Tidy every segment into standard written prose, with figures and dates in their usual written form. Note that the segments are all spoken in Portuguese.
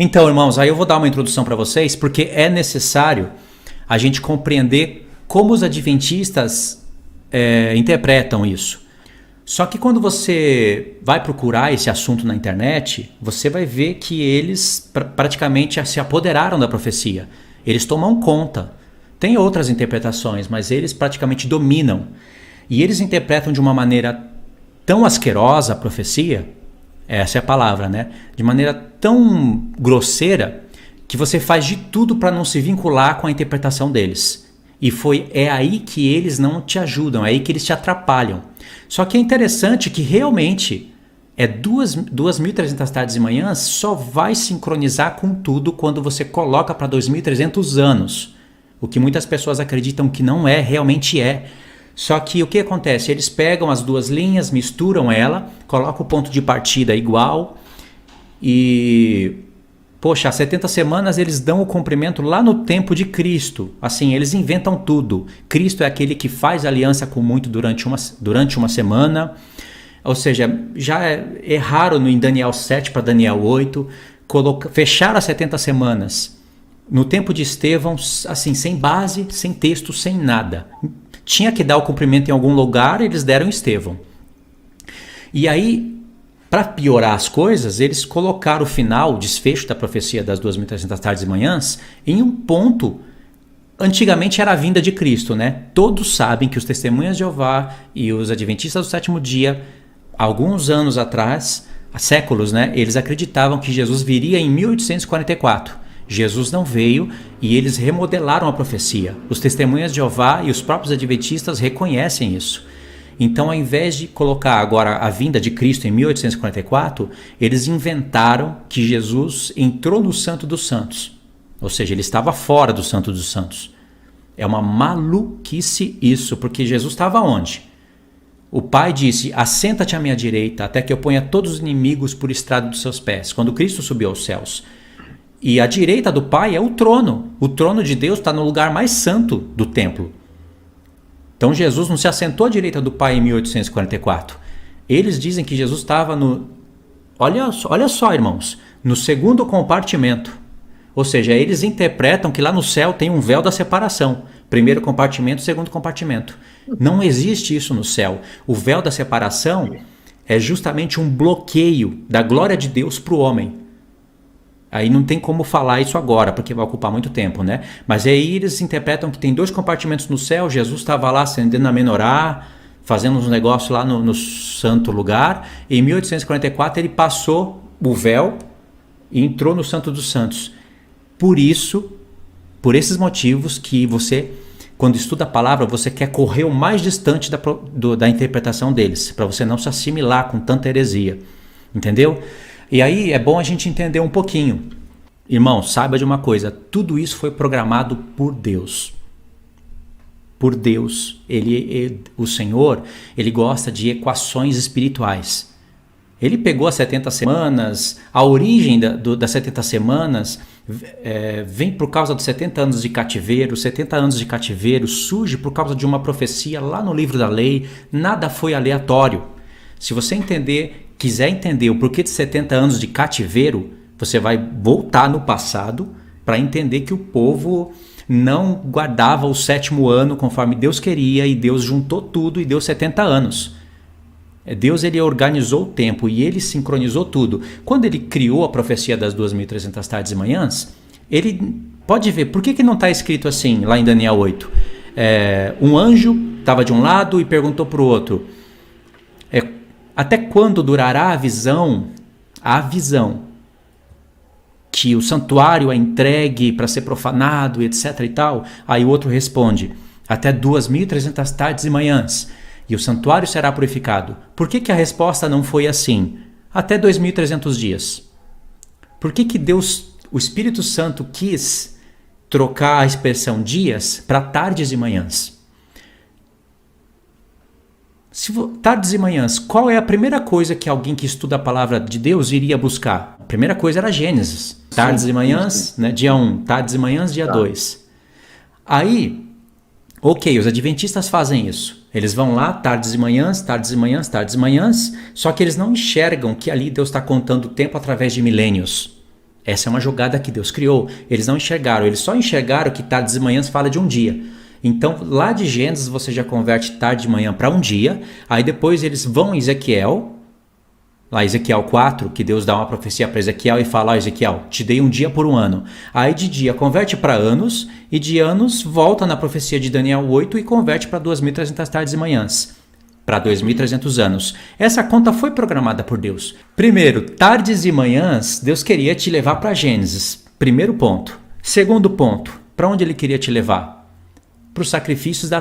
Então, irmãos, aí eu vou dar uma introdução para vocês, porque é necessário a gente compreender como os adventistas interpretam isso. Só que quando você vai procurar esse assunto na internet, você vai ver que eles praticamente se apoderaram da profecia. Eles tomam conta. Tem outras interpretações, mas eles praticamente dominam. E eles interpretam de uma maneira tão asquerosa a profecia, essa é a palavra, né? De maneira tão grosseira, que você faz de tudo para não se vincular com a interpretação deles. E é aí que eles não te ajudam, é aí que eles te atrapalham. Só que é interessante que realmente 2.300 tardes e manhãs só vai sincronizar com tudo quando você coloca para 2.300 anos. O que muitas pessoas acreditam que não é, realmente é. Só que o que acontece? Eles pegam as duas linhas, misturam ela, colocam o ponto de partida igual e... Poxa, as 70 semanas eles dão o comprimento lá no tempo de Cristo. Assim, eles inventam tudo. Cristo é aquele que faz aliança com muito durante uma semana. Ou seja, já erraram em Daniel 7 para Daniel 8. Fecharam as 70 semanas no tempo de Estevão, assim, sem base, sem texto, sem nada. Tinha que dar o cumprimento em algum lugar, eles deram Estevão. E aí, para piorar as coisas, eles colocaram o final, o desfecho da profecia das 2.300 tardes e manhãs, em um ponto. Antigamente era a vinda de Cristo, né? Todos sabem que os testemunhas de Jeová e os adventistas do sétimo dia, alguns anos atrás, há séculos, né? Eles acreditavam que Jesus viria em 1844. Jesus não veio e eles remodelaram a profecia. Os testemunhas de Jeová e os próprios adventistas reconhecem isso. Então, ao invés de colocar agora a vinda de Cristo em 1844, eles inventaram que Jesus entrou no Santo dos Santos. Ou seja, ele estava fora do Santo dos Santos. É uma maluquice isso, porque Jesus estava onde? O Pai disse, assenta-te à minha direita, até que eu ponha todos os inimigos por estrado dos seus pés. Quando Cristo subiu aos céus. E a direita do Pai é o trono. O trono de Deus está no lugar mais santo do templo. Então Jesus não se assentou à direita do Pai em 1844. Eles dizem que Jesus estava no... Olha só, irmãos. No segundo compartimento. Ou seja, eles interpretam que lá no céu tem um véu da separação. Primeiro compartimento, segundo compartimento. Não existe isso no céu. O véu da separação é justamente um bloqueio da glória de Deus para o homem. Aí não tem como falar isso agora, porque vai ocupar muito tempo, né? Mas aí eles interpretam que tem 2 compartimentos no céu, Jesus estava lá acendendo a menorá, fazendo uns negócios lá no santo lugar, e em 1844 ele passou o véu e entrou no Santo dos Santos. Por isso, por esses motivos que você, quando estuda a palavra, você quer correr o mais distante da interpretação deles, para você não se assimilar com tanta heresia, entendeu? E aí é bom a gente entender um pouquinho. Irmão, saiba de uma coisa, tudo isso foi programado por Deus. Por Deus. O Senhor, ele gosta de equações espirituais. Ele pegou as 70 semanas, a origem das 70 semanas vem por causa dos 70 anos de cativeiro. 70 anos de cativeiro surge por causa de uma profecia lá no livro da lei. Nada foi aleatório. Se você quiser entender o porquê de 70 anos de cativeiro, você vai voltar no passado para entender que o povo não guardava o 7º ano conforme Deus queria e Deus juntou tudo e deu 70 anos. Deus ele organizou o tempo e ele sincronizou tudo. Quando ele criou a profecia das 2.300 tardes e manhãs, ele pode ver, por que não está escrito assim lá em Daniel 8? Um anjo estava de um lado e perguntou para o outro, até quando durará a visão que o santuário é entregue para ser profanado, etc e tal? Aí o outro responde, até 2.300 tardes e manhãs, e o santuário será purificado. Por que a resposta não foi assim? Até 2.300 dias. Por que Deus, o Espírito Santo, quis trocar a expressão dias para tardes e manhãs? Tardes e manhãs, qual é a primeira coisa que alguém que estuda a palavra de Deus iria buscar? A primeira coisa era Gênesis. Tardes e manhãs, né? Dia 1, tardes e manhãs, dia 2. Aí, ok, os adventistas fazem isso. Eles vão lá, tardes e manhãs, tardes e manhãs, tardes e manhãs, só que eles não enxergam que ali Deus está contando o tempo através de milênios. Essa é uma jogada que Deus criou. Eles não enxergaram, eles só enxergaram que tardes e manhãs fala de um dia. Então, lá de Gênesis, você já converte tarde e manhã para um dia. Aí depois eles vão em Ezequiel, lá Ezequiel 4, que Deus dá uma profecia para Ezequiel e fala, Ezequiel, te dei um dia por um ano. Aí de dia converte para anos, e de anos volta na profecia de Daniel 8 e converte para 2.300 tardes e manhãs. Para 2.300 anos. Essa conta foi programada por Deus. Primeiro, tardes e manhãs, Deus queria te levar para Gênesis. Primeiro ponto. Segundo ponto, para onde ele queria te levar? Para os sacrifícios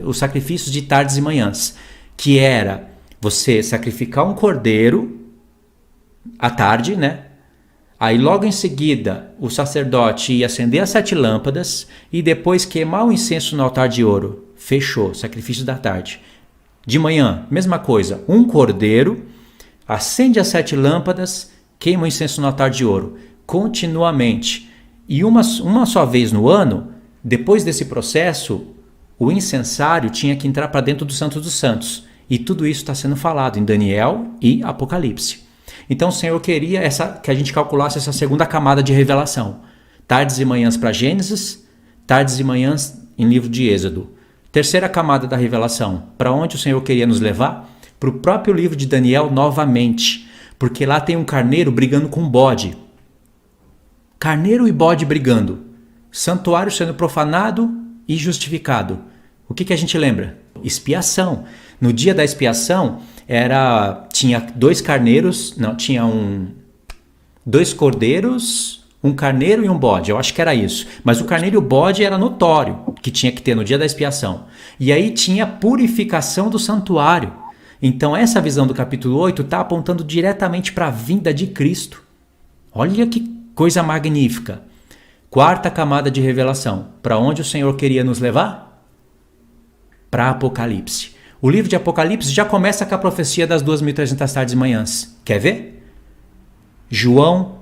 os sacrifícios de tardes e manhãs, que era você sacrificar um cordeiro à tarde, né? Aí logo em seguida o sacerdote ia acender as 7 lâmpadas e depois queimar o incenso no altar de ouro. Fechou, sacrifício da tarde. De manhã, mesma coisa, um cordeiro, acende as 7 lâmpadas, queima o incenso no altar de ouro, continuamente. E uma só vez no ano, depois desse processo, o incensário tinha que entrar para dentro do Santo dos Santos. E tudo isso está sendo falado em Daniel e Apocalipse. Então o Senhor queria que a gente calculasse essa segunda camada de revelação. Tardes e manhãs para Gênesis, tardes e manhãs em livro de Êxodo. Terceira camada da revelação. Para onde o Senhor queria nos levar? Para o próprio livro de Daniel novamente. Porque lá tem um carneiro brigando com um bode. Carneiro e bode brigando. Santuário sendo profanado e justificado. O que a gente lembra? Expiação. No dia da expiação, tinha 2 carneiros, não, tinha 2 cordeiros, um carneiro e um bode. Eu acho que era isso. Mas o carneiro e o bode era notório, que tinha que ter no dia da expiação. E aí tinha a purificação do santuário. Então essa visão do capítulo 8 está apontando diretamente para a vinda de Cristo. Olha que coisa magnífica. Quarta camada de revelação. Para onde o Senhor queria nos levar? Para Apocalipse. O livro de Apocalipse já começa com a profecia das 2.300 tardes e manhãs. Quer ver? João,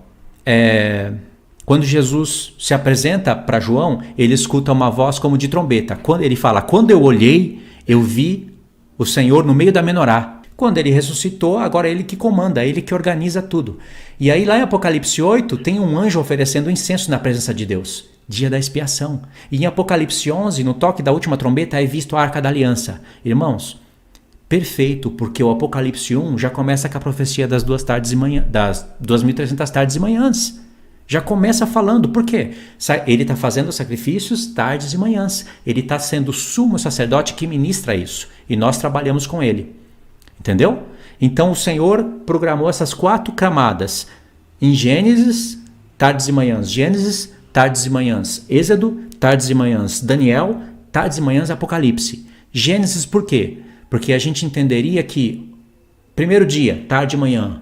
quando Jesus se apresenta para João, ele escuta uma voz como de trombeta. Quando ele fala, quando eu olhei, eu vi o Senhor no meio da menorá. Quando ele ressuscitou, agora é ele que comanda, é ele que organiza tudo. E aí lá em Apocalipse 8, tem um anjo oferecendo incenso na presença de Deus. Dia da expiação. E em Apocalipse 11, no toque da última trombeta, é visto a Arca da Aliança. Irmãos, perfeito, porque o Apocalipse 1 já começa com a profecia das 2.300 tardes e manhãs. Já começa falando, por quê? Ele está fazendo sacrifícios tardes e manhãs. Ele está sendo o sumo sacerdote que ministra isso. E nós trabalhamos com ele. Entendeu? Então o Senhor programou essas 4 camadas. Em Gênesis, tardes e manhãs. Gênesis, tardes e manhãs. Êxodo, tardes e manhãs. Daniel, tardes e manhãs. Apocalipse. Gênesis por quê? Porque a gente entenderia que primeiro dia, tarde e manhã.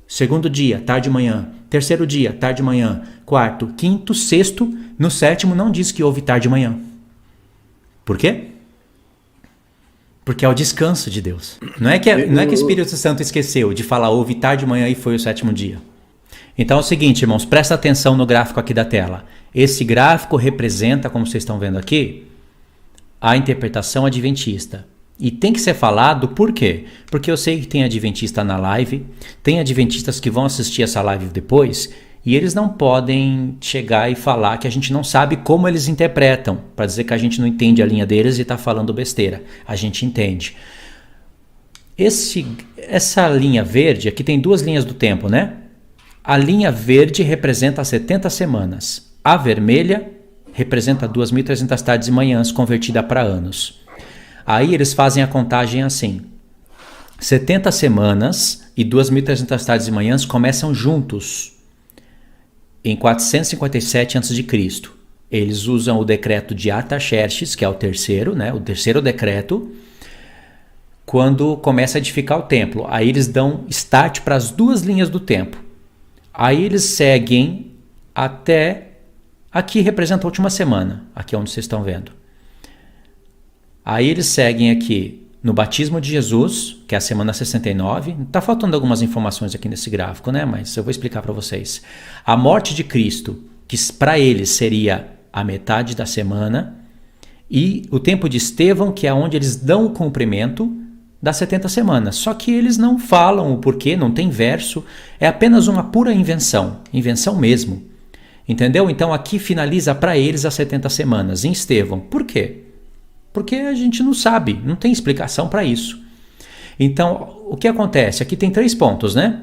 Segundo dia, tarde e manhã. Terceiro dia, tarde e manhã. Quarto, quinto, sexto. No 7º não diz que houve tarde e manhã. Por quê? Porque é o descanso de Deus. Não é que o Espírito Santo esqueceu de falar houve tarde e manhã e foi o 7º dia. Então é o seguinte, irmãos, presta atenção no gráfico aqui da tela. Esse gráfico representa, como vocês estão vendo aqui, a interpretação adventista. E tem que ser falado por quê? Porque eu sei que tem adventista na live, tem adventistas que vão assistir essa live depois, e eles não podem chegar e falar que a gente não sabe como eles interpretam, para dizer que a gente não entende a linha deles e está falando besteira. A gente entende. Essa linha verde, aqui tem 2 linhas do tempo, né? A linha verde representa as 70 semanas. A vermelha representa 2.300 tardes e manhãs convertida para anos. Aí eles fazem a contagem assim. 70 semanas e 2.300 tardes e manhãs começam juntos em 457 a.C. Eles usam o decreto de Artaxerxes, que é o terceiro, né? O terceiro decreto, quando começa a edificar o templo. Aí eles dão start para as 2 linhas do tempo. Aí eles seguem até... Aqui representa a última semana, aqui é onde vocês estão vendo. Aí eles seguem aqui no batismo de Jesus, que é a semana 69. Está faltando algumas informações aqui nesse gráfico, né? Mas eu vou explicar para vocês. A morte de Cristo, que para eles seria a metade da semana. E o tempo de Estevão, que é onde eles dão o cumprimento das 70 semanas. Só que eles não falam o porquê, não tem verso, é apenas uma pura invenção mesmo. Entendeu? Então aqui finaliza para eles as 70 semanas em Estevão. Por quê? Porque a gente não sabe, não tem explicação para isso. Então, o que acontece? Aqui tem 3 pontos, né?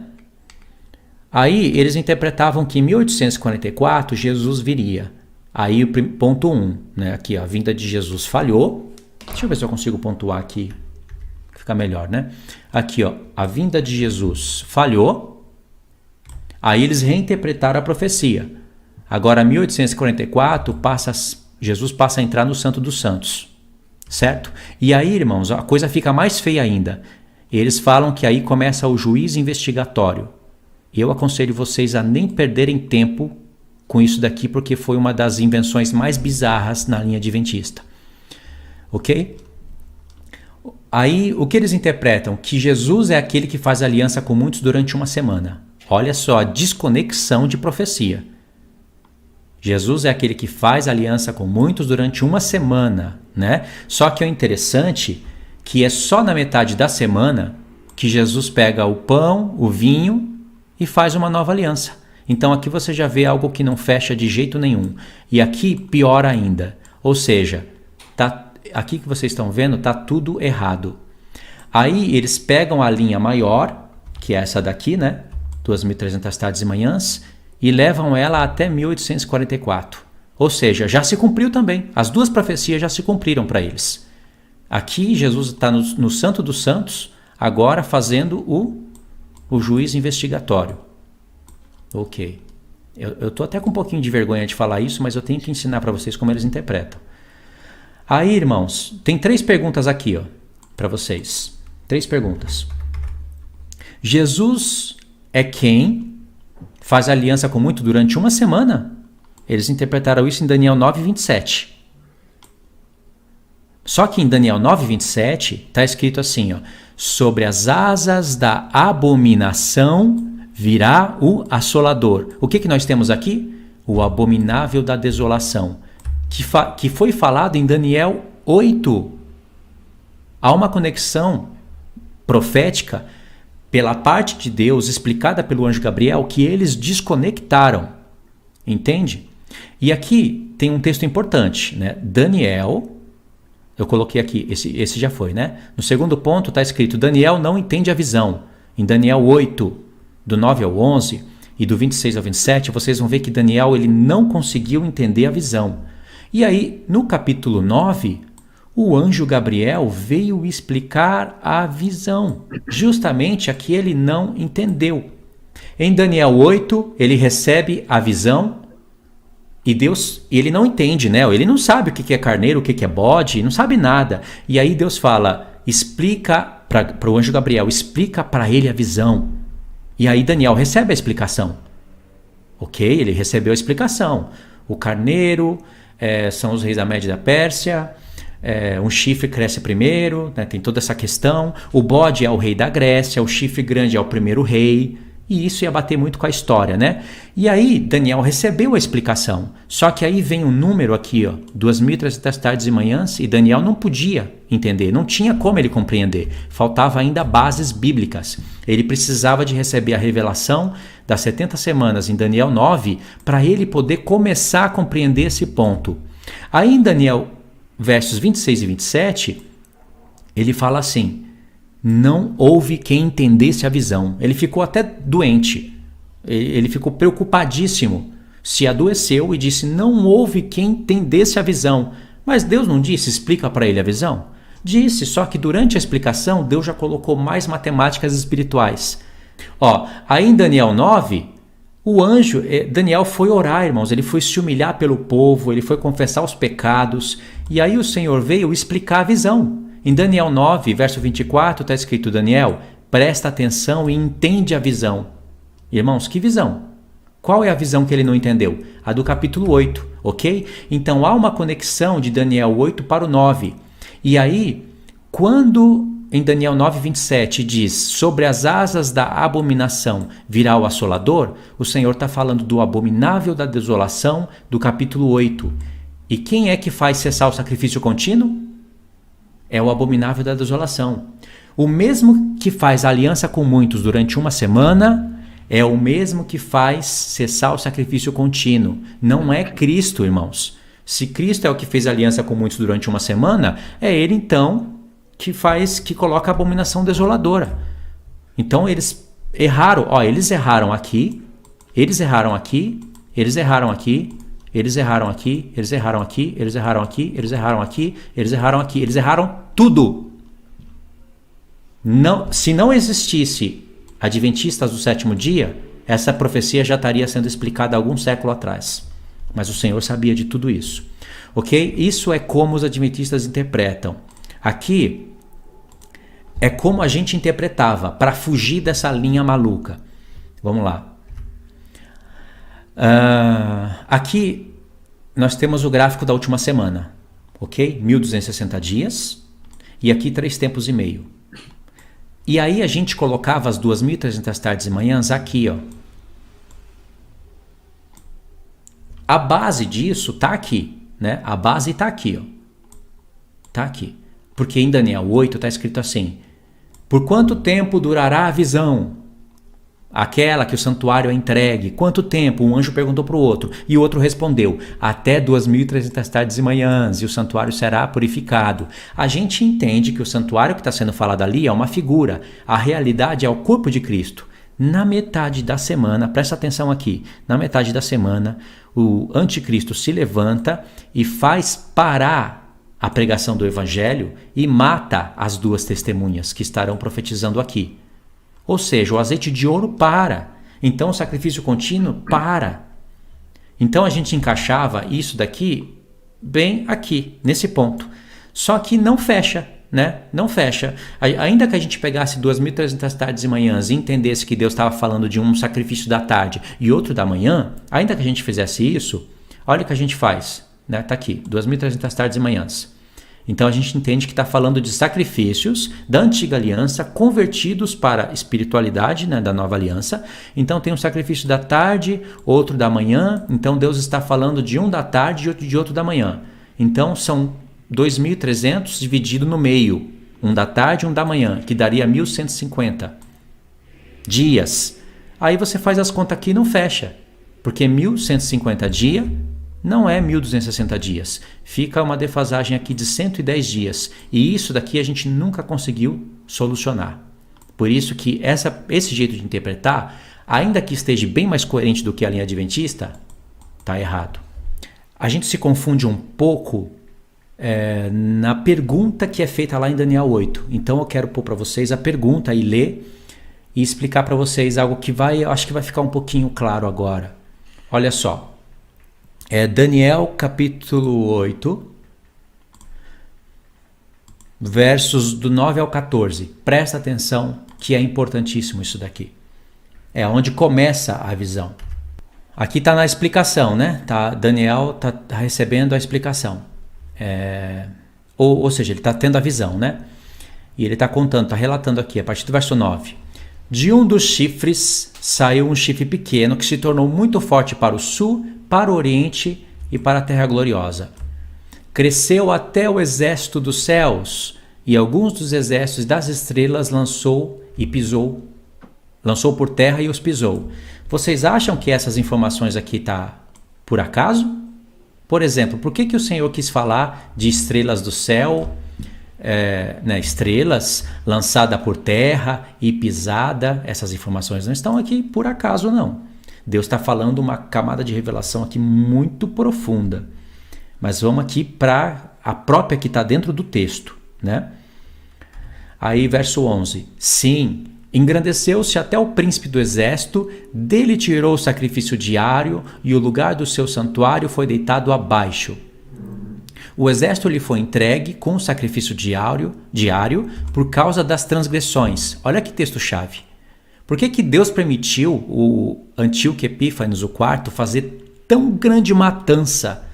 Aí eles interpretavam que em 1844 Jesus viria. Aí o ponto 1, né? Aqui a vinda de Jesus falhou. Deixa eu ver se eu consigo pontuar aqui. Fica melhor, né? Aqui, ó, a vinda de Jesus falhou. Aí eles reinterpretaram a profecia. Agora, 1844, Jesus passa a entrar no Santo dos Santos. Certo? E aí, irmãos, a coisa fica mais feia ainda. Eles falam que aí começa o juízo investigatório. Eu aconselho vocês a nem perderem tempo com isso daqui, porque foi uma das invenções mais bizarras na linha adventista. Ok? Aí, o que eles interpretam? Que Jesus é aquele que faz aliança com muitos durante uma semana. Olha só a desconexão de profecia. Jesus é aquele que faz aliança com muitos durante uma semana, né? Só que o interessante que é só na metade da semana que Jesus pega o pão, o vinho e faz uma nova aliança. Então aqui você já vê algo que não fecha de jeito nenhum. E aqui pior ainda. Ou seja, aqui que vocês estão vendo está tudo errado. Aí eles pegam a linha maior, que é essa daqui, né? 2.300 tardes e manhãs, e levam ela até 1844. Ou seja, já se cumpriu também. As 2 profecias já se cumpriram para eles. Aqui Jesus está no Santo dos Santos, agora fazendo o juízo investigatório. Ok. Eu estou até com um pouquinho de vergonha de falar isso, mas eu tenho que ensinar para vocês como eles interpretam. Aí, irmãos, tem 3 perguntas aqui, ó, para vocês. 3 perguntas. Jesus é quem faz aliança com muito durante uma semana? Eles interpretaram isso em Daniel 9:27. Só que em Daniel 9:27 está escrito assim, ó, sobre as asas da abominação virá o assolador. O que nós temos aqui? O abominável da desolação, que foi falado em Daniel 8. Há uma conexão profética pela parte de Deus, explicada pelo anjo Gabriel, que eles desconectaram. Entende? E aqui tem um texto importante, né? Daniel, eu coloquei aqui, esse já foi, né? No segundo ponto está escrito, Daniel não entende a visão. Em Daniel 8, do 9 ao 11 e do 26 ao 27, vocês vão ver que Daniel ele não conseguiu entender a visão. E aí, no capítulo 9, o anjo Gabriel veio explicar a visão, justamente a que ele não entendeu. Em Daniel 8, ele recebe a visão e ele não entende, né? Ele não sabe o que é carneiro, o que é bode, não sabe nada. E aí Deus fala, explica para o anjo Gabriel, explica para ele a visão. E aí Daniel recebe a explicação. Ok, ele recebeu a explicação. O carneiro são os reis da Média e da Pérsia, um chifre cresce primeiro, né? Tem toda essa questão. O bode é o rei da Grécia, o chifre grande é o primeiro rei. E isso ia bater muito com a história, né? E aí Daniel recebeu a explicação. Só que aí vem um número aqui, ó, 2.300 tardes e manhãs, e Daniel não podia entender, não tinha como ele compreender. Faltava ainda bases bíblicas. Ele precisava de receber a revelação das 70 semanas em Daniel 9 para ele poder começar a compreender esse ponto. Aí em Daniel, versos 26 e 27, ele fala assim, não houve quem entendesse a visão. Ele ficou até doente. Ele ficou preocupadíssimo. Se adoeceu e disse, não houve quem entendesse a visão. Mas Deus não disse, explica para ele a visão? Disse, só que durante a explicação, Deus já colocou mais matemáticas espirituais. Ó, aí em Daniel 9, o anjo, Daniel foi orar, irmãos. Ele foi se humilhar pelo povo, ele foi confessar os pecados. E aí o Senhor veio explicar a visão. Em Daniel 9, verso 24, está escrito, Daniel, presta atenção e entende a visão. Irmãos, que visão? Qual é a visão que ele não entendeu? A do capítulo 8, ok? Então há uma conexão de Daniel 8 para o 9. E aí, quando em Daniel 9, 27 diz, sobre as asas da abominação virá o assolador, o Senhor está falando do abominável da desolação do capítulo 8. E quem é que faz cessar o sacrifício contínuo? É o abominável da desolação. O mesmo que faz aliança com muitos durante uma semana é o mesmo que faz cessar o sacrifício contínuo. Não é Cristo, irmãos. Se Cristo é o que fez aliança com muitos durante uma semana, é ele então que coloca a abominação desoladora. Então eles erraram, eles erraram aqui, eles erraram aqui, eles erraram aqui, eles erraram aqui, eles erraram aqui, eles erraram aqui, eles erraram aqui, eles erraram aqui, eles erraram tudo. Não, se não existisse adventistas do sétimo dia, essa profecia já estaria sendo explicada há algum século atrás. Mas o Senhor sabia de tudo isso. Ok? Isso é como os adventistas interpretam. Aqui é como a gente interpretava para fugir dessa linha maluca. Vamos lá. Aqui nós temos o gráfico da última semana. Ok? 1260 dias. E aqui 3 tempos e meio. E aí a gente colocava as 2.300 tardes e manhãs aqui, ó. A base disso tá aqui, né? A base tá aqui, ó. Tá aqui. Porque em Daniel 8 tá escrito assim: por quanto tempo durará a visão? Aquela que o santuário é entregue. Quanto tempo? Um anjo perguntou para o outro. E o outro respondeu: até 2.300 tardes e manhãs, e o santuário será purificado. A gente entende que o santuário que está sendo falado ali é uma figura. A realidade é o corpo de Cristo. Na metade da semana, presta atenção aqui, na metade da semana, o anticristo se levanta e faz parar a pregação do evangelho e mata as 2 testemunhas que estarão profetizando aqui. Ou seja, o azeite de ouro para. Então o sacrifício contínuo para. Então a gente encaixava isso daqui bem aqui, nesse ponto. Só que não fecha, né? Não fecha. Ainda que a gente pegasse 2.300 tardes e manhãs e entendesse que Deus estava falando de um sacrifício da tarde e outro da manhã, ainda que a gente fizesse isso, olha o que a gente faz. Né? Tá aqui, 2.300 tardes e manhãs. Então a gente entende que está falando de sacrifícios da antiga aliança convertidos para a espiritualidade, né, da nova aliança. Então tem um sacrifício da tarde, outro da manhã. Então Deus está falando de um da tarde e de outro da manhã. Então são 2.300 dividido no meio. Um da tarde e um da manhã, que daria 1.150 dias. Aí você faz as contas aqui e não fecha. Porque 1.150 dias não é 1.260 dias. Fica uma defasagem aqui de 110 dias. E isso daqui a gente nunca conseguiu solucionar. Por isso que esse jeito de interpretar, ainda que esteja bem mais coerente do que a linha adventista, está errado. A gente se confunde um pouco na pergunta que é feita lá em Daniel 8. Então eu quero pôr para vocês a pergunta e ler e explicar para vocês algo que eu acho que vai ficar um pouquinho claro agora. Olha só. Daniel capítulo 8, versos do 9 ao 14. Presta atenção que é importantíssimo isso daqui. É onde começa a visão. Aqui está na explicação, né? Daniel está recebendo a explicação. Ou seja, ele está tendo a visão, né? E ele está contando, está relatando aqui, a partir do verso 9. De um dos chifres saiu um chifre pequeno que se tornou muito forte para o sul, para o oriente e para a terra gloriosa. Cresceu até o exército dos céus, e alguns dos exércitos das estrelas lançou por terra e os pisou. Vocês acham que essas informações aqui tá por acaso? Por exemplo, por que o Senhor quis falar de estrelas do céu, estrelas lançada por terra e pisada? Essas informações não estão aqui por acaso, não. Deus está falando uma camada de revelação aqui muito profunda. Mas vamos aqui para a própria que está dentro do texto, né? Aí, verso 11. Sim, engrandeceu-se até o príncipe do exército, dele tirou o sacrifício diário e o lugar do seu santuário foi deitado abaixo. O exército lhe foi entregue com o sacrifício diário por causa das transgressões. Olha que texto-chave. Por que Deus permitiu o Antíoco Epífanes, o quarto, fazer tão grande matança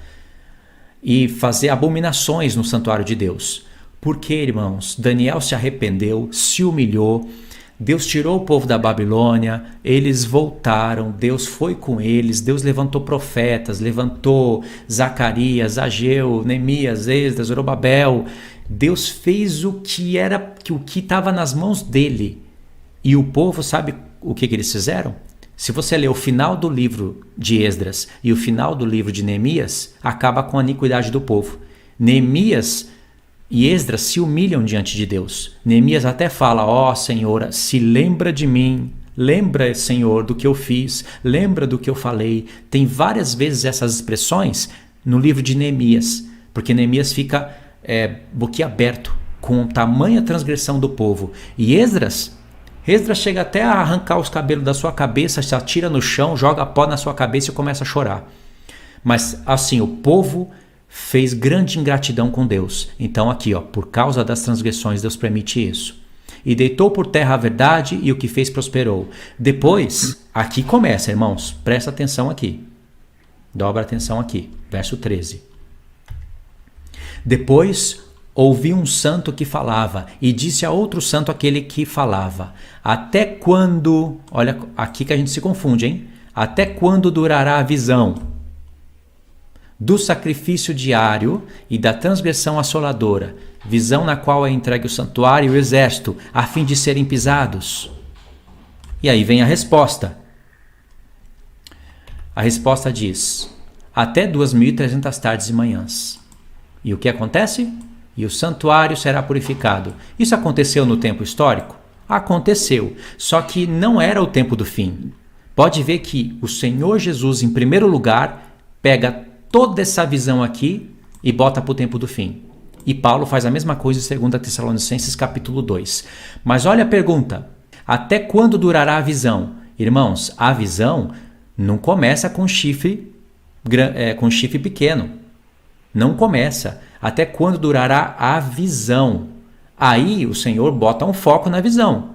e fazer abominações no santuário de Deus? Porque, irmãos, Daniel se arrependeu, se humilhou, Deus tirou o povo da Babilônia, eles voltaram, Deus foi com eles, Deus levantou profetas, levantou Zacarias, Ageu, Neemias, Esdras, Zorobabel, Deus fez o que estava nas mãos dele. E o povo, sabe o que eles fizeram? Se você ler o final do livro de Esdras e o final do livro de Neemias, acaba com a iniquidade do povo. Neemias e Esdras se humilham diante de Deus. Neemias até fala: ó Senhor, se lembra de mim. Lembra, Senhor, do que eu fiz. Lembra do que eu falei. Tem várias vezes essas expressões no livro de Neemias. Porque Neemias fica boquiaberto com tamanha transgressão do povo. E Esdras chega até a arrancar os cabelos da sua cabeça, se atira no chão, joga pó na sua cabeça e começa a chorar. Mas assim, o povo fez grande ingratidão com Deus. Então aqui, por causa das transgressões, Deus permite isso. E deitou por terra a verdade, e o que fez prosperou. Depois, aqui começa, irmãos, presta atenção aqui. Dobra atenção aqui, verso 13. Depois ouvi um santo que falava, e disse a outro santo aquele que falava: até quando, olha aqui que a gente se confunde, hein? Até quando durará a visão do sacrifício diário e da transgressão assoladora, visão na qual é entregue o santuário e o exército, a fim de serem pisados? E aí vem a resposta. A resposta diz: até 2.300 tardes e manhãs. E o que acontece? E o santuário será purificado. Isso aconteceu no tempo histórico? Aconteceu, só que não era o tempo do fim. Pode ver que o Senhor Jesus, em primeiro lugar, pega toda essa visão aqui e bota para o tempo do fim. E Paulo faz a mesma coisa em 2 Tessalonicenses capítulo 2. Mas olha a pergunta: até quando durará a visão? Irmãos, a visão não começa com chifre pequeno. Não começa. Até quando durará a visão? Aí o Senhor bota um foco na visão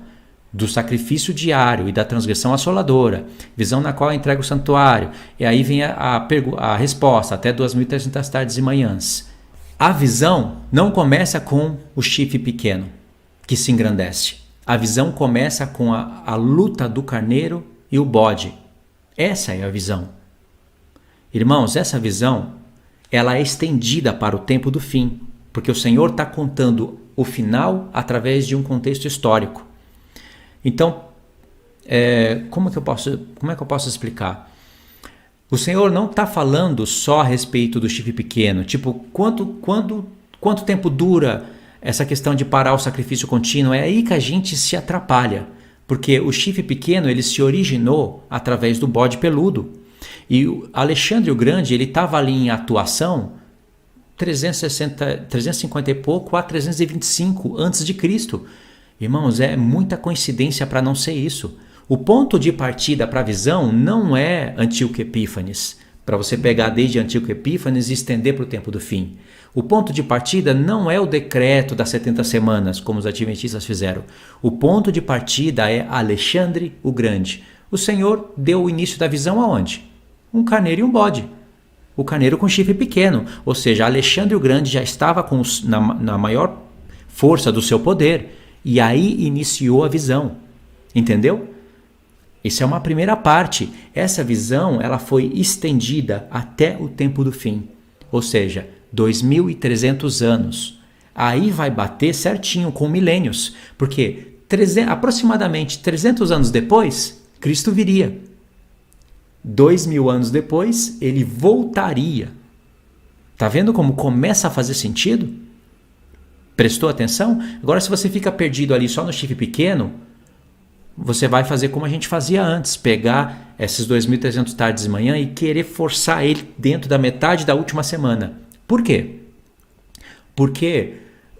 do sacrifício diário e da transgressão assoladora, visão na qual entrega o santuário. E aí vem a resposta: até 2.300 tardes e manhãs. A visão não começa com o chifre pequeno que se engrandece. A visão começa com a luta do carneiro e o bode. Essa é a visão. Irmãos, essa visão ela é estendida para o tempo do fim, porque o Senhor está contando o final através de um contexto histórico. Então, como é que eu posso explicar? O Senhor não está falando só a respeito do chifre pequeno, tipo, quanto tempo dura essa questão de parar o sacrifício contínuo? É aí que a gente se atrapalha, porque o chifre pequeno ele se originou através do bode peludo. E o Alexandre o Grande, ele estava ali em atuação 350 e pouco a 325 antes de Cristo. Irmãos, é muita coincidência para não ser isso. O ponto de partida para a visão não é Antíoco Epífanes, para você pegar desde Antíoco Epífanes e estender para o tempo do fim. O ponto de partida não é o decreto das 70 semanas, como os adventistas fizeram. O ponto de partida é Alexandre o Grande. O Senhor deu o início da visão aonde? Um carneiro e um bode. O carneiro com chifre pequeno, ou seja, Alexandre o Grande já estava na maior força do seu poder, e aí iniciou a visão. Entendeu? Isso é uma primeira parte. Essa visão ela foi estendida até o tempo do fim, ou seja, 2.300 anos. Aí vai bater certinho com milênios, porque aproximadamente 300 anos depois, Cristo viria. 2.000 anos depois, ele voltaria. Tá vendo como começa a fazer sentido? Prestou atenção? Agora, se você fica perdido ali só no chifre pequeno, você vai fazer como a gente fazia antes, pegar esses 2.300 tardes de manhã e querer forçar ele dentro da metade da última semana. Por quê? Porque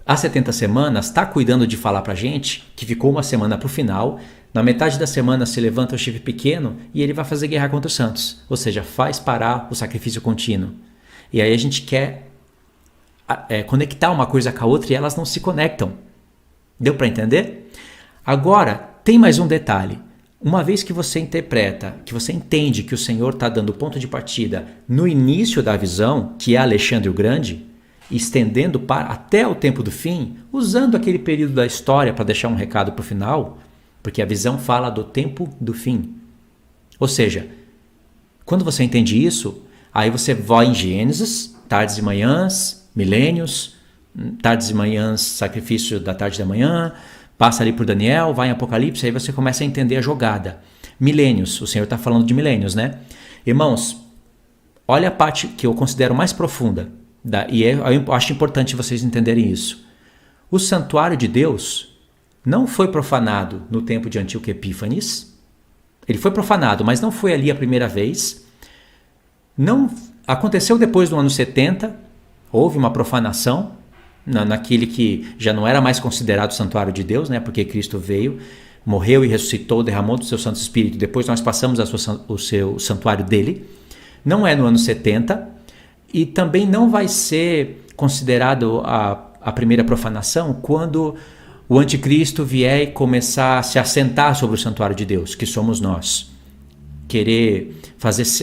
as 70 semanas está cuidando de falar pra gente que ficou uma semana para o final. Na metade da semana se levanta o chifre pequeno e ele vai fazer guerra contra os santos. Ou seja, faz parar o sacrifício contínuo. E aí a gente quer conectar uma coisa com a outra e elas não se conectam. Deu para entender? Agora, tem mais um detalhe. Uma vez que você interpreta, que você entende que o Senhor está dando ponto de partida no início da visão, que é Alexandre o Grande, estendendo até o tempo do fim, usando aquele período da história para deixar um recado para o final, porque a visão fala do tempo do fim. Ou seja, quando você entende isso, aí você vai em Gênesis, tardes e manhãs, milênios, tardes e manhãs, sacrifício da tarde e da manhã, passa ali por Daniel, vai em Apocalipse, aí você começa a entender a jogada. Milênios, o Senhor está falando de milênios, né? Irmãos, olha a parte que eu considero mais profunda, eu acho importante vocês entenderem isso. O santuário de Deus não foi profanado no tempo de Antíoco Epífanes. Ele foi profanado, mas não foi ali a primeira vez. Não aconteceu depois do ano 70, houve uma profanação naquele que já não era mais considerado santuário de Deus, né? Porque Cristo veio, morreu e ressuscitou, derramou do seu Santo Espírito. Depois nós passamos o seu santuário dele. Não é no ano 70 e também não vai ser considerado a primeira profanação quando o anticristo vier e começar a se assentar sobre o santuário de Deus, que somos nós. Querer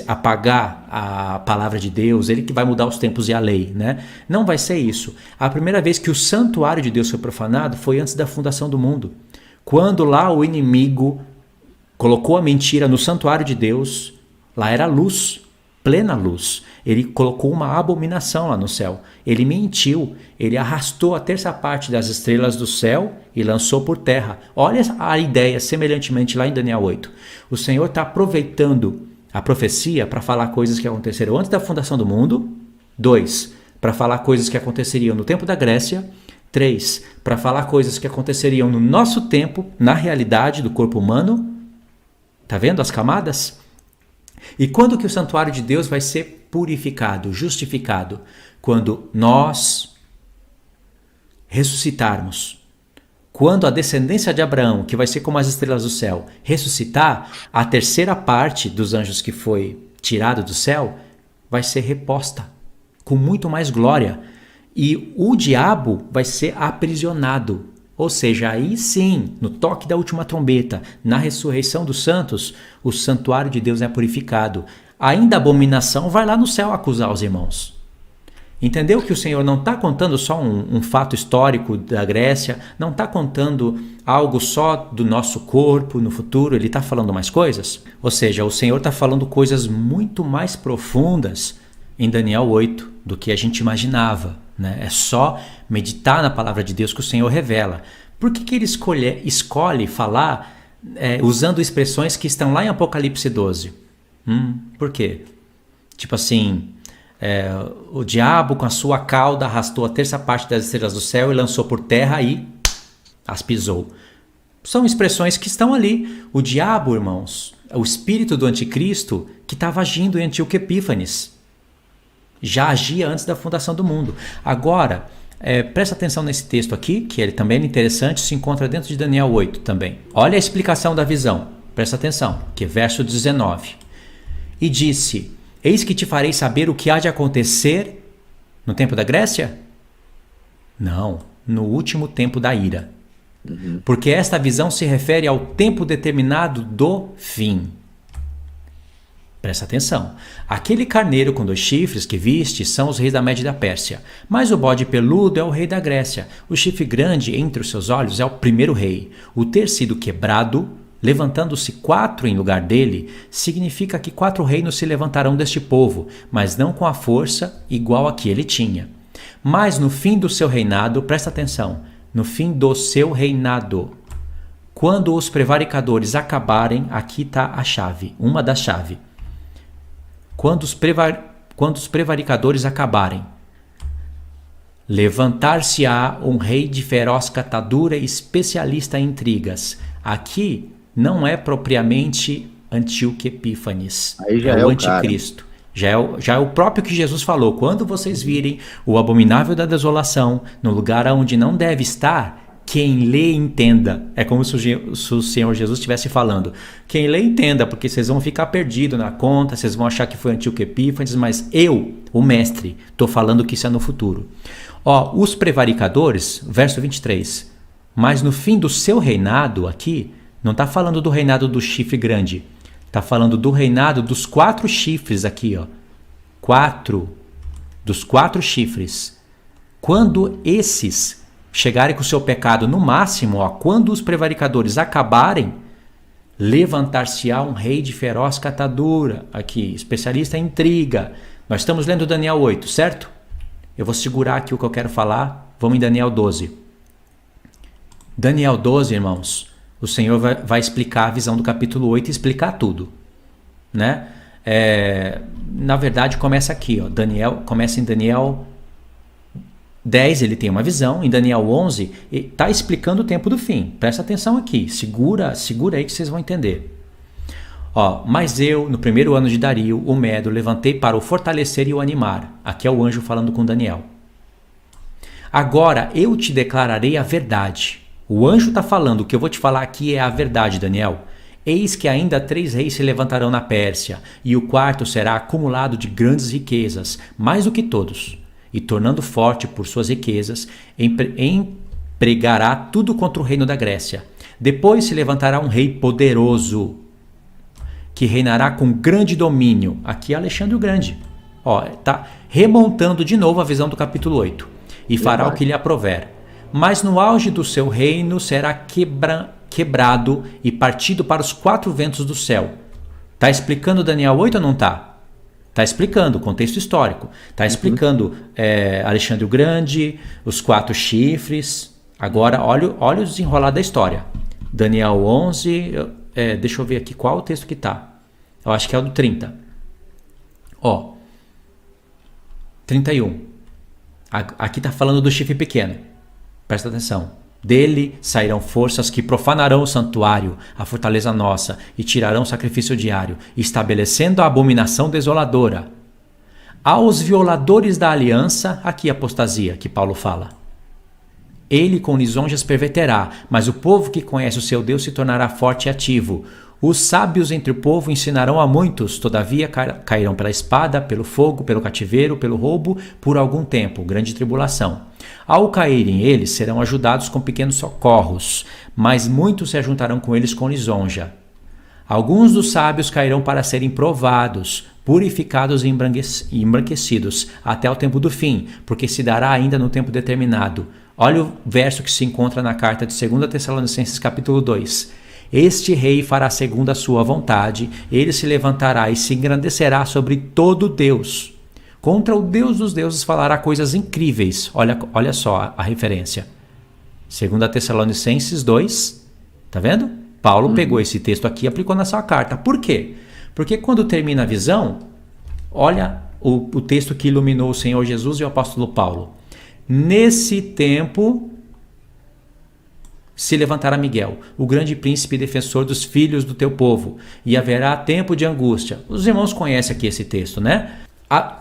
apagar a palavra de Deus, ele que vai mudar os tempos e a lei, né? Não vai ser isso. A primeira vez que o santuário de Deus foi profanado foi antes da fundação do mundo. Quando lá o inimigo colocou a mentira no santuário de Deus, lá era luz, plena luz. Ele colocou uma abominação lá no céu. Ele mentiu, ele arrastou a terça parte das estrelas do céu e lançou por terra. Olha a ideia, semelhantemente lá em Daniel 8. O Senhor está aproveitando a profecia para falar coisas que aconteceram antes da fundação do mundo. 2, para falar coisas que aconteceriam no tempo da Grécia. 3, para falar coisas que aconteceriam no nosso tempo, na realidade do corpo humano. Tá vendo as camadas? E quando que o santuário de Deus vai ser purificado, justificado? Quando nós ressuscitarmos. Quando a descendência de Abraão, que vai ser como as estrelas do céu, ressuscitar, a terceira parte dos anjos que foi tirado do céu vai ser reposta com muito mais glória. E o diabo vai ser aprisionado. Ou seja, aí sim, no toque da última trombeta, na ressurreição dos santos, o santuário de Deus é purificado. Ainda a abominação vai lá no céu acusar os irmãos. Entendeu que o Senhor não está contando só um fato histórico da Grécia, não está contando algo só do nosso corpo no futuro, ele está falando mais coisas? Ou seja, o Senhor está falando coisas muito mais profundas em Daniel 8 do que a gente imaginava. Né? É só meditar na palavra de Deus que o Senhor revela. Por que ele escolhe falar usando expressões que estão lá em Apocalipse 12? Por quê? Tipo assim, o diabo com a sua cauda arrastou a terça parte das estrelas do céu e lançou por terra e as pisou. São expressões que estão ali. O diabo, irmãos, o espírito do anticristo que estava agindo em Antíoco Epífanes, já agia antes da fundação do mundo. Agora, presta atenção nesse texto aqui, que ele também é interessante, se encontra dentro de Daniel 8 também. Olha a explicação da visão, presta atenção, que é verso 19. E disse, eis que te farei saber o que há de acontecer no tempo da Grécia? Não, no último tempo da ira. Porque esta visão se refere ao tempo determinado do fim. Presta atenção. Aquele carneiro com 2 chifres que viste são os reis da Média e da Pérsia, mas o bode peludo é o rei da Grécia. O chifre grande entre os seus olhos é o primeiro rei. O ter sido quebrado, levantando-se 4 em lugar dele, significa que 4 reinos se levantarão deste povo, mas não com a força igual a que ele tinha. Mas no fim do seu reinado, presta atenção, no fim do seu reinado, quando os prevaricadores acabarem, aqui está a chave, uma das chaves. Quando os prevaricadores acabarem, levantar-se-á um rei de feroz catadura e especialista em intrigas. Aqui não é propriamente Antíoco Epífanes, Aí já é o o anticristo. Já é o próprio que Jesus falou. Quando vocês virem o abominável da desolação no lugar onde não deve estar, quem lê entenda. É como se o Senhor Jesus estivesse falando. Quem lê entenda, porque vocês vão ficar perdidos na conta, vocês vão achar que foi Antíoco Epífanes, mas eu, o mestre, estou falando que isso é no futuro. Os prevaricadores, verso 23, mas no fim do seu reinado aqui, não está falando do reinado do chifre grande, está falando do reinado dos 4 chifres aqui, 4 dos 4 chifres. Quando esses chegarem com o seu pecado no máximo, quando os prevaricadores acabarem, levantar-se-á um rei de feroz catadura, aqui, especialista em intriga. Nós estamos lendo Daniel 8, certo? Eu vou segurar aqui o que eu quero falar Vamos em Daniel 12. Daniel 12, irmãos, o Senhor vai explicar a visão do capítulo 8 e explicar tudo, né? Na verdade, começa aqui, ó. Começa em Daniel 10, ele tem uma visão. Em Daniel 11, está explicando o tempo do fim. Presta atenção aqui, segura aí que vocês vão entender. Mas eu, no primeiro ano de Dario, o Medo, levantei para o fortalecer e o animar. Aqui é o anjo falando com Daniel. Agora eu te declararei a verdade. O anjo está falando, o que eu vou te falar aqui é a verdade, Daniel. Eis que ainda 3 reis se levantarão na Pérsia, e o quarto será acumulado de grandes riquezas, mais do que todos. E tornando forte por suas riquezas, empregará tudo contra o reino da Grécia. Depois se levantará um rei poderoso, que reinará com grande domínio. Aqui é Alexandre o Grande. Está remontando de novo a visão do capítulo 8. E fará o que lhe aprover. Mas no auge do seu reino será quebrado e partido para os 4 ventos do céu. Está explicando Daniel 8 ou não está? Está explicando o contexto histórico. Está explicando Alexandre o Grande, os 4 chifres. Agora, olha o desenrolar da história. Daniel 11, deixa eu ver aqui qual o texto que está. Eu acho que é o do 30. 31. Aqui está falando do chifre pequeno. Presta atenção. Dele sairão forças que profanarão o santuário, a fortaleza nossa, e tirarão o sacrifício diário, estabelecendo a abominação desoladora. Aos violadores da aliança, aqui a apostasia que Paulo fala. Ele com lisonjas perverterá, mas o povo que conhece o seu Deus se tornará forte e ativo. Os sábios entre o povo ensinarão a muitos, todavia cairão pela espada, pelo fogo, pelo cativeiro, pelo roubo, por algum tempo, grande tribulação. Ao caírem eles, serão ajudados com pequenos socorros, mas muitos se ajuntarão com eles com lisonja. Alguns dos sábios cairão para serem provados, purificados e embranquecidos, até o tempo do fim, porque se dará ainda no tempo determinado. Olha o verso que se encontra na carta de 2 Tessalonicenses capítulo 2. Este rei fará segundo a sua vontade, ele se levantará e se engrandecerá sobre todo Deus. Contra o Deus dos deuses falará coisas incríveis. Olha só a referência. 2 Tessalonicenses 2, tá vendo? Paulo pegou esse texto aqui e aplicou na sua carta. Por quê? Porque quando termina a visão, olha o texto que iluminou o Senhor Jesus e o apóstolo Paulo. Nesse tempo se levantará Miguel, o grande príncipe e defensor dos filhos do teu povo, e haverá tempo de angústia. Os irmãos conhecem aqui esse texto, né?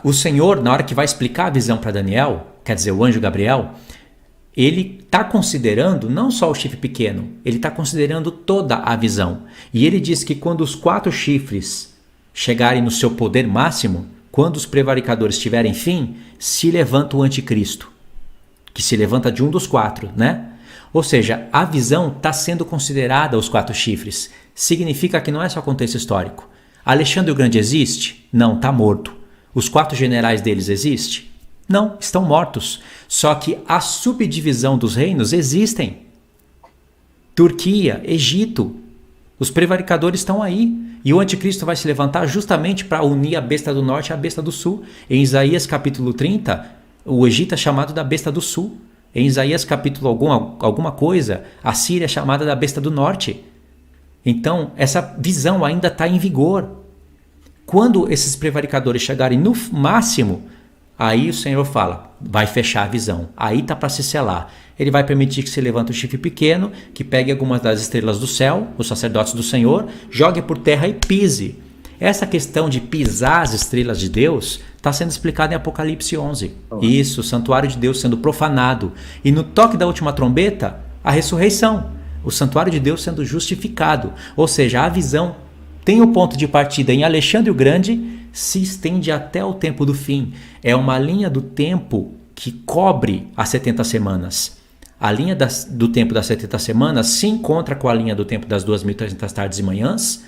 O Senhor, na hora que vai explicar a visão para Daniel, quer dizer, o anjo Gabriel, ele está considerando não só o chifre pequeno, ele está considerando toda a visão. E ele diz que quando os 4 chifres chegarem no seu poder máximo, quando os prevaricadores tiverem fim, se levanta o anticristo, que se levanta de um dos 4, né? Ou seja, a visão está sendo considerada os 4 chifres. Significa que não é só contexto histórico. Alexandre o Grande existe? Não, está morto. Os 4 generais deles existem? Não, estão mortos. Só que a subdivisão dos reinos existem. Turquia, Egito, os prevaricadores estão aí. E o anticristo vai se levantar justamente para unir a besta do norte à besta do sul. Em Isaías capítulo 30, o Egito é chamado da besta do sul. Em Isaías capítulo alguma coisa, a Síria é chamada da besta do norte. Então, essa visão ainda está em vigor. Quando esses prevaricadores chegarem no máximo, aí o Senhor fala, vai fechar a visão. Aí está para se selar. Ele vai permitir que se levante o chifre pequeno, que pegue algumas das estrelas do céu, os sacerdotes do Senhor, jogue por terra e pise. Essa questão de pisar as estrelas de Deus está sendo explicada em Apocalipse 11. Isso, o santuário de Deus sendo profanado. E no toque da última trombeta, a ressurreição. O santuário de Deus sendo justificado. Ou seja, a visão tem o ponto de partida em Alexandre o Grande, se estende até o tempo do fim. É uma linha do tempo que cobre as 70 semanas. A linha do tempo das 70 semanas se encontra com a linha do tempo das 2.300 tardes e manhãs.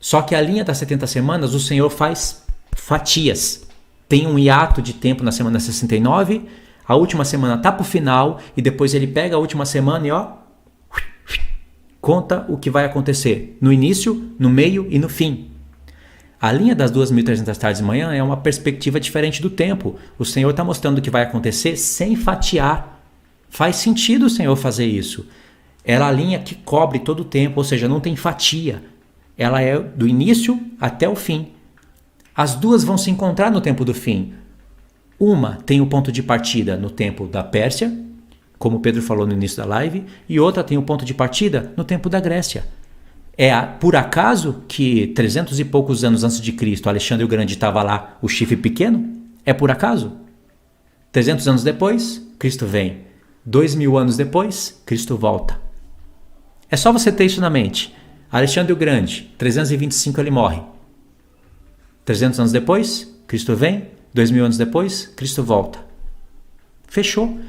Só que a linha das 70 semanas o Senhor faz fatias. Tem um hiato de tempo na semana 69, a última semana está para o final, e depois ele pega a última semana e conta o que vai acontecer no início, no meio e no fim. A linha das 2.300 tardes de manhã é uma perspectiva diferente do tempo. O Senhor está mostrando o que vai acontecer sem fatiar. Faz sentido o Senhor fazer isso. Ela é a linha que cobre todo o tempo, ou seja, não tem fatia. Ela é do início até o fim. As duas vão se encontrar no tempo do fim. Uma tem o ponto de partida no tempo da Pérsia, como Pedro falou no início da live, e outra tem o ponto de partida no tempo da Grécia. É por acaso que 300 e poucos anos antes de Cristo, Alexandre o Grande estava lá, o chifre pequeno? É por acaso? 300 anos depois, Cristo vem. 2.000 anos depois, Cristo volta. É só você ter isso na mente. Alexandre o Grande, 325 ele morre. 300 anos depois, Cristo vem. 2.000 anos depois, Cristo volta. Fechou.